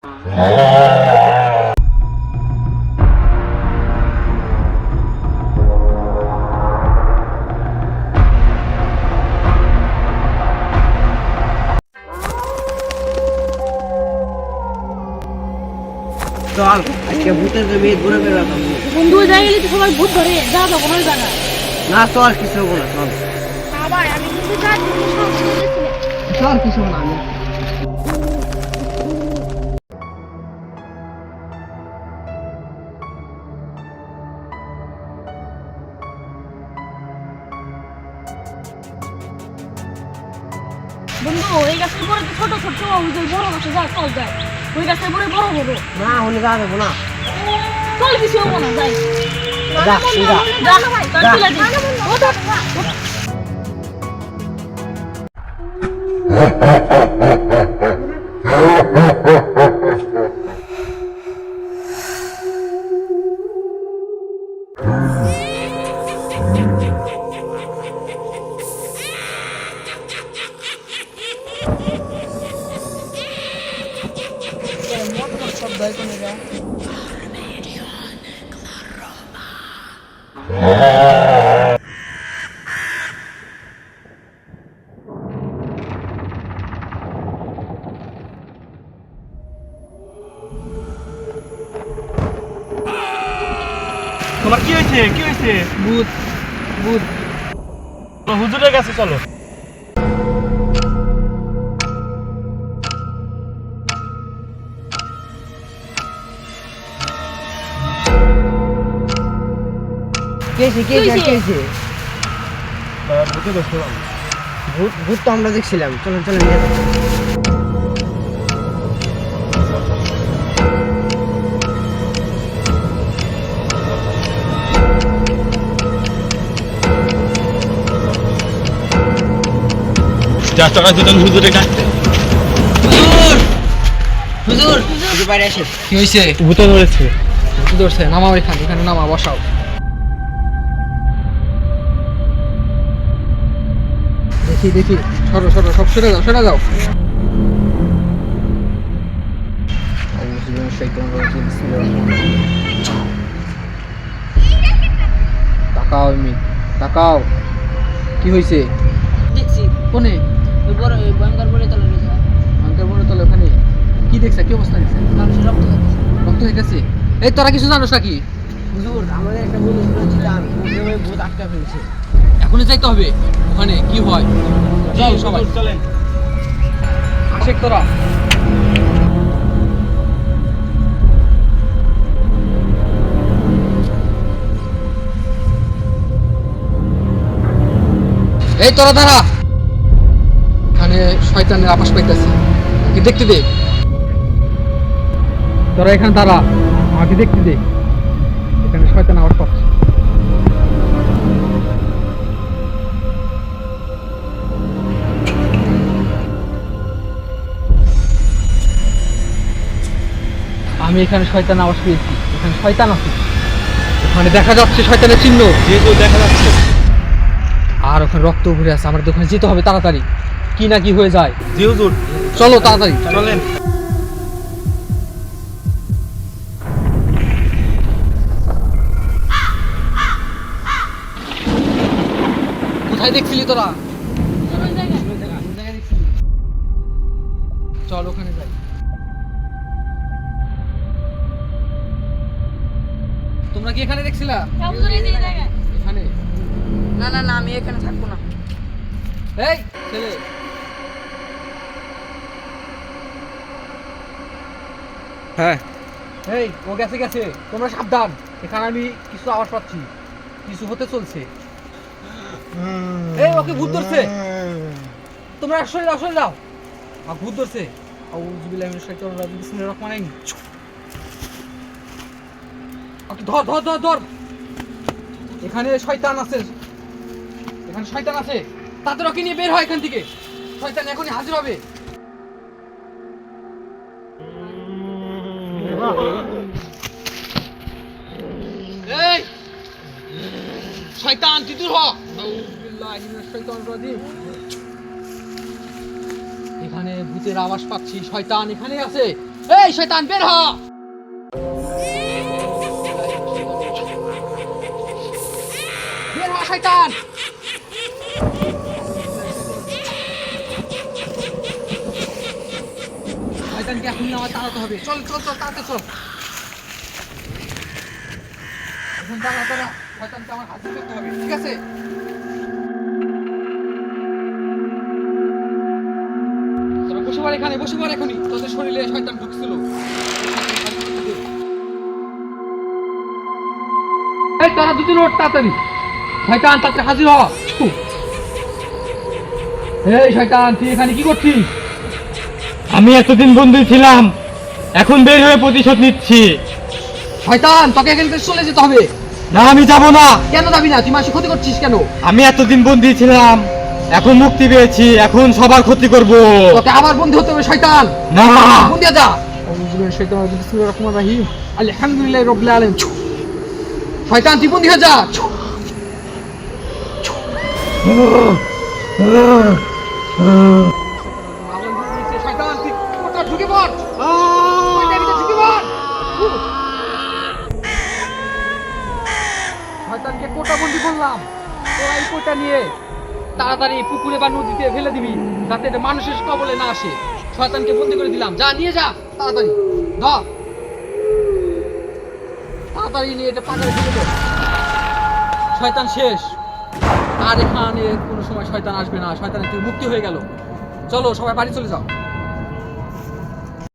চল আজকে ভূতের জমি ঘুরে বেড়াতাম। বন্ধু যাই গেলে তো সবাই ভূত ধরে যা যাবো কোনো জায়গা না চল কিছু হবো না, চল আবার আমি কিন্তু যা চল কিছু হবো না। আমি বন্ধু এই গাছের পরে তো ছোট ছোট ওই যে বড় গাছে যা চল যায় ওই গাছের পরে বড় বড় না হলে যাওয়া যাবো না। চল কিছু হবো না যাই যা তুই যা। যা চল চলে যাই তোমার কি হয়েছে? কি হয়েছে? ভূত ভূত হুজুরের কাছে চলো। কে হয়েছে? ভূতে দোষ পেলাম। ভূত ভূত তো আমরা দেখছিলাম। চলেন চলেন নিয়ে যাও। চার টাকা দিতেন হুজুরে কাটতে। হুজুর হুজুর বাইরে আসেন। কি হয়েছে? ভূতে ধরেছে। কি ধরছে? নামাও এখানে নামা, বসাও। দেখি সরো সব সরে যাও। তাকাও কি হয়েছে? দেখছি কোনে? ওই বড় ওই ভয়ঙ্কর বলে তলে রয়েছে আঙ্কেল বলে তলে ওখানে কি দেখছে? কি অবস্থা দেখছে? মানুষের রক্ত খাচ্ছে রক্ত হইতেছে। এই তোরা কিছু জানোস নাকি? হুজুর আমাদের একটা বন্ধু ছিলাম, ওই ভূত আটকা ফেলছে। এখনই যাইতে হবে ওখানে কি হয়। যাও সবাই চলেন। আশেক তোরা। এই তোরা দাঁড়া, এখানে শয়তানের আবাস পাইতেছে, আমাকে দেখতে দে। তোরা এখানে দাঁড়া, আমাকে দেখতে দে, এখানে শয়তান আবাস পাচ্ছে। আমি এখানে শয়তান আবাস পেয়েছি, এখানে শয়তান আছে, ওখানে দেখা যাচ্ছে শয়তানের চিহ্ন, যেহেতু দেখা যাচ্ছে। আর ওখানে রক্ত ঘুরে আছে। আমাদের ওখানে যেতে হবে তাড়াতাড়ি, কি না কি হয়ে যায়। জি হুজুর। চলো তাড়াতাড়ি। চলেন। কোথায় দেখছিলি তোরা? ওই জায়গায় চল ওখানে যাই। তোমরা কি এখানে দেখছিলা? এখানে? না না না আমি এখানে থাকবো না এই ছেলে, হ্যাঁ এই ও গেছে, তোমরা সাবধান, এখানে আমি কিছু আওয়াজ পাচ্ছি, কিছু হতে চলছে। এই ওকে ভূত ধরছে, তোমরা সরে যাও। ভূত ধরছে। আউযু বিল্লাহি মিনাশ শাইতানির রাজিম, বিসমিল্লাহির রহমানির রহিম। ওকে ধর। এখানে শয়তান আছে, তাদের ওকে নিয়ে বের হয় এখান থেকে, শয়তান এখনই হাজির হবে। এই শয়তান তুই দূর হ। আউযু বিল্লাহি মিনাশ শাইতানির রাজিম। এখানে ভূতের আওয়াজ পাচ্ছি, শয়তান এখানে আছে। এই শয়তান বের হ। বের হ শয়তান। শয়তানকে এখন আমার তাড়াতে হবে। চল চল চল তাড়াতে চল। এখন দাঁড়া দাঁড়া, শয়তানকে আমার হাজির করতে হবে, ঠিক আছে? তোরা বসে পড় এখানে, বসে পড় এখনই। তোদের শরীরে শয়তান ঢুকছিল। এই তোরা দুজন ওঠ তাড়াতাড়ি। শয়তান তাতে হাজির হ। এই শয়তান তুই এখানে কি করছিস? আমি এতদিন বন্দী ছিলাম, এখন বের হয়ে প্রতিশোধ নিচ্ছি। শয়তান তোকে এখান থেকে চলে যেতে হবে। না আমি যাব না। কেন যাবি না? তুই মানুষের ক্ষতি করছিস কেন? আমি এতদিন বন্দী ছিলাম, এখন মুক্তি পেয়েছি, এখন সবার ক্ষতি করব। তোকে আবার বন্দী হতে হবে শয়তান। না বন্দী যা। বিসমিল্লাহির রহমানির রহিম। আলহামদুলিল্লাহি রাব্বিল আলামিন। শয়তান তুই বন্দী হয়ে যা। শয়তান তুই কোথায় ঢুকে পড়। শয়তানের ভিতরে ঢুকে পড়। শয়তানকে কোটা বন্দি করলাম। তোরা এই কোটা নিয়ে তাড়াতাড়ি পুকুরে বা নদীতে ফেলে দিবি, যাতে এটা মানুষের কবলে না আসে। শয়তানকে বন্দি করে দিলাম, যা নিয়ে যা তাড়াতাড়ি। ধর তাড়াতাড়ি নিয়ে এটা পাকারে ফেলে দে। শয়তান শেষ, আর এখানে কোনো সময় শয়তান আসবে না। শয়তানের থেকে মুক্তি হয়ে গেল। চলো সবাই বাড়ি চলে যাও।